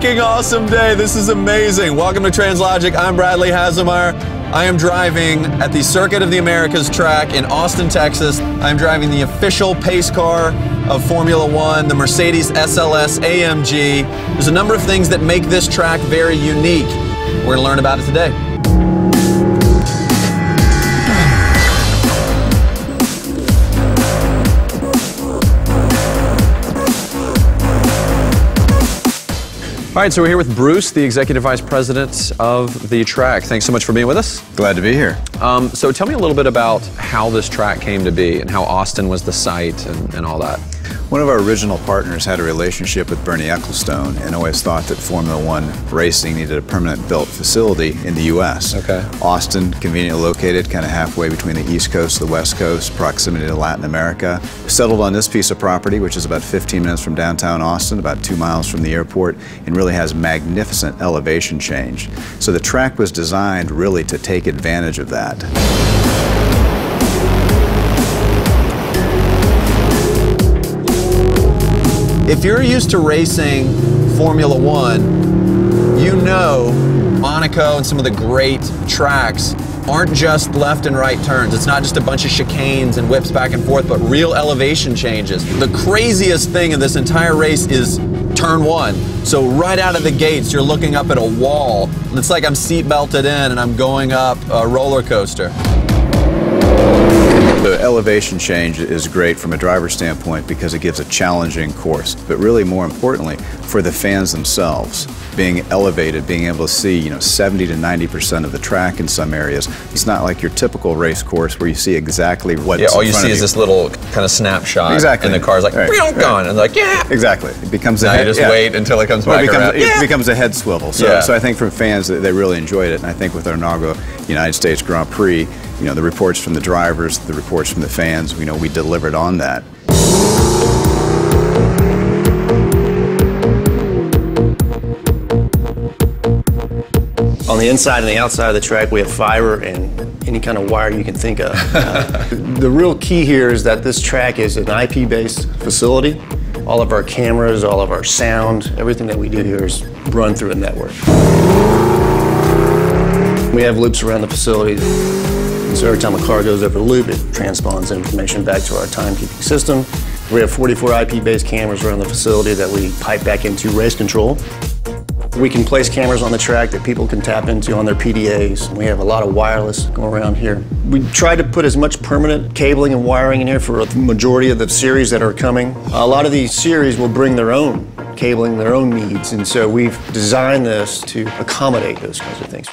freaking awesome day. This is amazing. Welcome to TRANSLOGIC. I'm Bradley Haselmeyer. I am driving at the Circuit of the Americas track in Austin, Texas. I'm driving the official pace car of Formula One, the Mercedes SLS AMG. There's a number of things that make this track very unique. We're gonna learn about it today. All right, so we're here with Bruce, the Executive Vice President of the track. Thanks so much for being with us. Glad to be here. So tell me a little bit about how this track came to be and how Austin was the site and all that. One of our original partners had a relationship with Bernie Ecclestone and always thought that Formula One racing needed a permanent built facility in the U.S. Okay. Austin, conveniently located, kind of halfway between the East Coast and the West Coast, proximity to Latin America. Settled on this piece of property, which is about 15 minutes from downtown Austin, about 2 miles from the airport, and really has magnificent elevation change. So the track was designed really to take advantage of that. If you're used to racing Formula One, you know Monaco and some of the great tracks aren't just left and right turns. It's not just a bunch of chicanes and whips back and forth, but real elevation changes. The craziest thing in this entire race is turn one. So right out of the gates, you're looking up at a wall. It's like I'm seat belted in and I'm going up a roller coaster. The elevation change is great from a driver's standpoint because it gives a challenging course, but really more importantly for the fans themselves. Being elevated, being able to see 70 to 90% of the track in some areas. It's not like your typical race course where you see exactly what's in front of you. All you see is this little kind of snapshot. Exactly. And the car's like, gone, and like, yeah. Exactly. It becomes now you just wait until it comes back around. It becomes a head swivel. So I think for fans, they really enjoyed it. And I think with our inaugural United States Grand Prix, the reports from the drivers, the reports from the fans, we delivered on that. On the inside and the outside of the track, we have fiber and any kind of wire you can think of. The real key here is that this track is an IP-based facility. All of our cameras, all of our sound, everything that we do here is run through a network. We have loops around the facility. So every time a car goes over the loop, it transpons information back to our timekeeping system. We have 44 IP-based cameras around the facility that we pipe back into race control. We can place cameras on the track that people can tap into on their PDAs. We have a lot of wireless going around here. We try to put as much permanent cabling and wiring in here for the majority of the series that are coming. A lot of these series will bring their own cabling, their own needs, and so we've designed this to accommodate those kinds of things.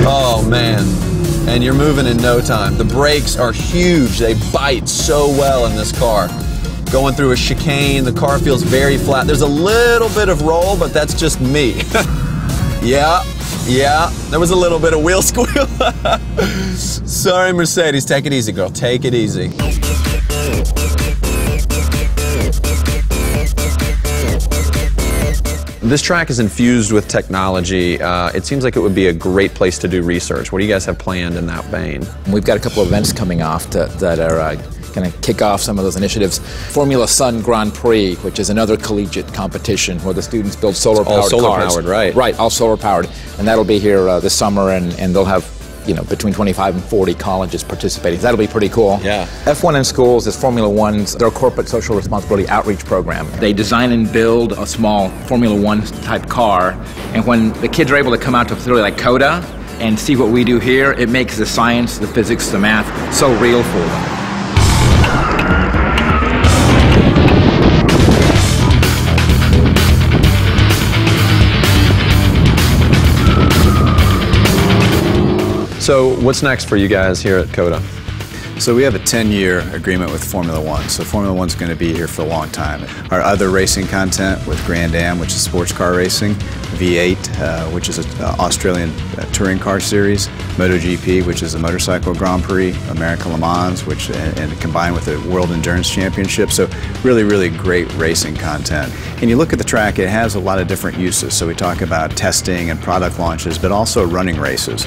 Oh man, and you're moving in no time. The brakes are huge. They bite so well in this car. Going through a chicane, the car feels very flat. There's a little bit of roll, but that's just me. Yeah, there was a little bit of wheel squeal. Sorry, Mercedes, take it easy, girl, take it easy. This track is infused with technology. It seems like it would be a great place to do research. What do you guys have planned in that vein? We've got a couple of events coming off that are going to kick off some of those initiatives. Formula Sun Grand Prix, which is another collegiate competition where the students build solar-powered cars. All solar-powered, right. Right, all solar-powered. And that'll be here this summer, and they'll have between 25 and 40 colleges participating. That'll be pretty cool. Yeah. F1 in Schools is Formula One's, their corporate social responsibility outreach program. They design and build a small Formula One type car, and when the kids are able to come out to a facility like COTA and see what we do here, it makes the science, the physics, the math so real for them. So what's next for you guys here at COTA? So we have a 10-year agreement with Formula One. So Formula One's going to be here for a long time. Our other racing content with Grand Am, which is sports car racing, V8, which is an Australian touring car series, MotoGP, which is a motorcycle Grand Prix, American Le Mans, which and combined with the World Endurance Championship. So really, really great racing content. And you look at the track, it has a lot of different uses. So we talk about testing and product launches, but also running races.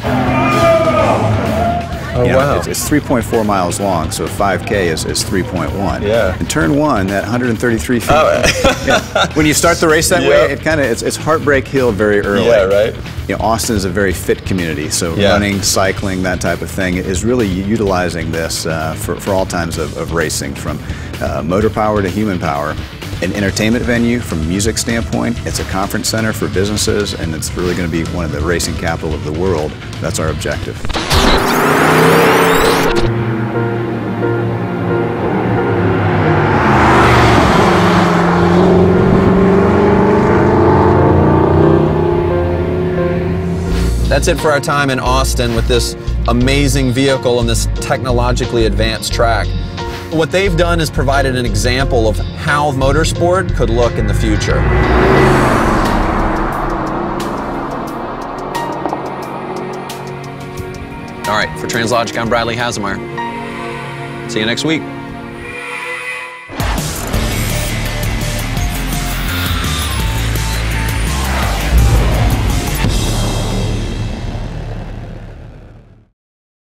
Oh, wow. It's 3.4 miles long, so 5K is 3.1. Yeah. And turn one, that 133 feet. Yeah. When you start the race that way, it's Heartbreak Hill very early. Yeah, right. Austin is a very fit community, so running, cycling, that type of thing is really utilizing this for all times of racing, from motor power to human power. An entertainment venue from a music standpoint. It's a conference center for businesses, and it's really going to be one of the racing capital of the world. That's our objective. That's it for our time in Austin with this amazing vehicle and this technologically advanced track. What they've done is provided an example of how motorsport could look in the future. All right, for TRANSLOGIC, I'm Bradley Hasemeyer. See you next week.